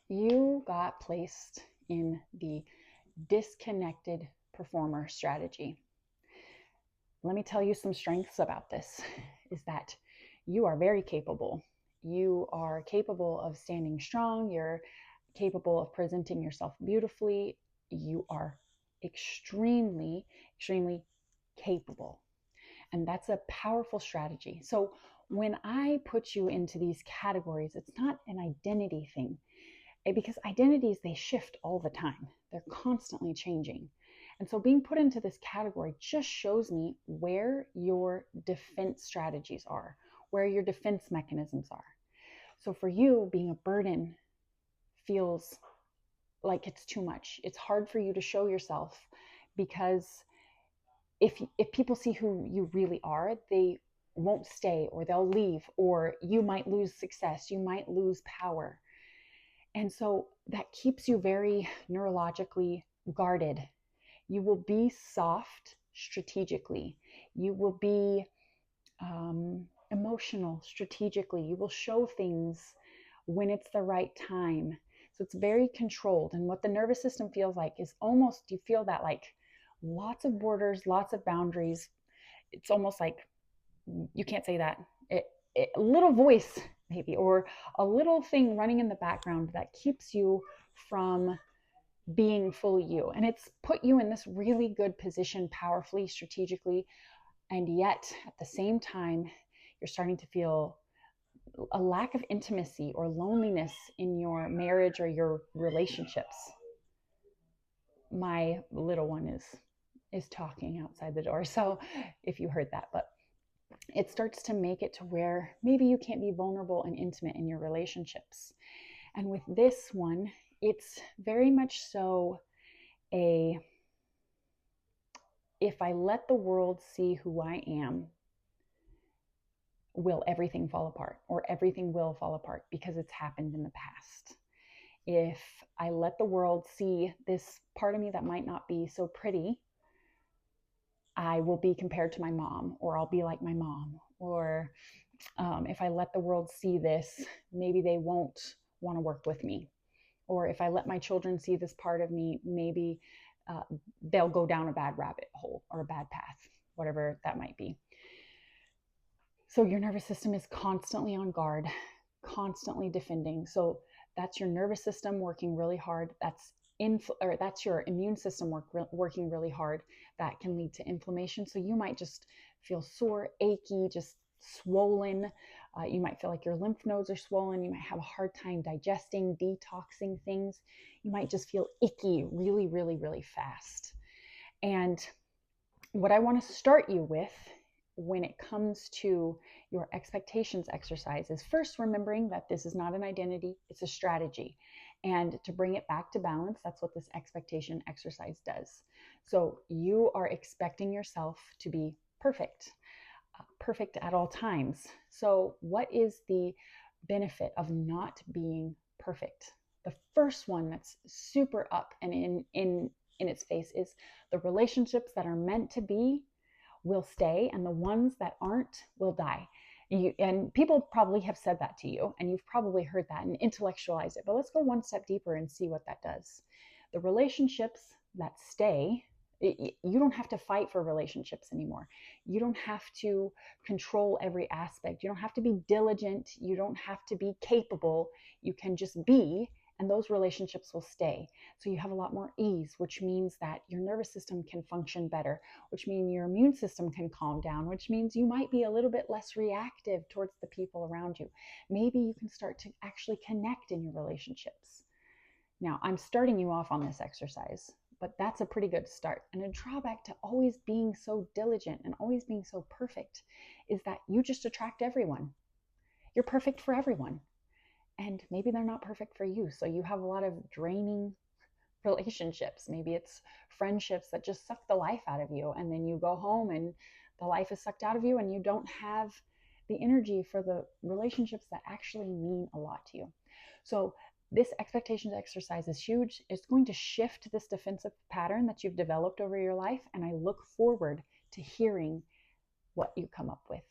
You got placed in the disconnected performer strategy. Let me tell you some strengths about this is that you are very capable. You are capable of standing strong. You're capable of presenting yourself beautifully. You are extremely, extremely capable. And that's a powerful strategy. So when I put you into these categories, it's not an identity thing because identities, they shift all the time. They're constantly changing. And so being put into this category just shows me where your defense strategies are, where your defense mechanisms are. So for you, being a burden feels like it's too much. It's hard for you to show yourself because if people see who you really are, they won't stay or they'll leave, or you might lose success, you might lose power. And so that keeps you very neurologically guarded. You will be soft strategically. You will be emotional strategically. You will show things when it's the right time. So it's very controlled. And what the nervous system feels like is almost, you feel that like lots of borders, lots of boundaries. It's almost like you can't say that. A little voice, maybe, or a little thing running in the background that keeps you from being fully you. And it's put you in this really good position, powerfully, strategically. And yet, at the same time, you're starting to feel a lack of intimacy or loneliness in your marriage or your relationships. My little one is talking outside the door. So if you heard that, but it starts to make it to where maybe you can't be vulnerable and intimate in your relationships. And with this one, it's very much so a, if I let the world see who I am, will everything fall apart, or everything will fall apart because it's happened in the past. If I let the world see this part of me that might not be so pretty, I will be compared to my mom, or I'll be like my mom. Or if I let the world see this, maybe they won't want to work with me. Or if I let my children see this part of me, maybe they'll go down a bad rabbit hole or a bad path, whatever that might be. So your nervous system is constantly on guard, constantly defending. So that's your nervous system working really hard. That's your immune system working really hard. That can lead to inflammation. So you might just feel sore, achy, just swollen. You might feel like your lymph nodes are swollen. You might have a hard time digesting, detoxing things. You might just feel icky really, really, really fast. And what I want to start you with when it comes to your expectations exercise is first remembering that this is not an identity, it's a strategy. And to bring it back to balance, that's what this expectation exercise does. So you are expecting yourself to be perfect, perfect at all times. So what is the benefit of not being perfect? The first one that's super up and in its face is the relationships that are meant to be will stay, and the ones that aren't will die. And people probably have said that to you, and you've probably heard that and intellectualized it. But let's go one step deeper and see what that does. The relationships that stay, you don't have to fight for relationships anymore. You don't have to control every aspect. You don't have to be diligent. You don't have to be capable. You can just be, and those relationships will stay. So you have a lot more ease, which means that your nervous system can function better, which means your immune system can calm down, which means you might be a little bit less reactive towards the people around you. Maybe you can start to actually connect in your relationships. Now, I'm starting you off on this exercise, but that's a pretty good start. And a drawback to always being so diligent and always being so perfect is that you just attract everyone. You're perfect for everyone. And maybe they're not perfect for you. So you have a lot of draining relationships. Maybe it's friendships that just suck the life out of you. And then you go home and the life is sucked out of you and you don't have the energy for the relationships that actually mean a lot to you. So this expectations exercise is huge. It's going to shift this defensive pattern that you've developed over your life. And I look forward to hearing what you come up with.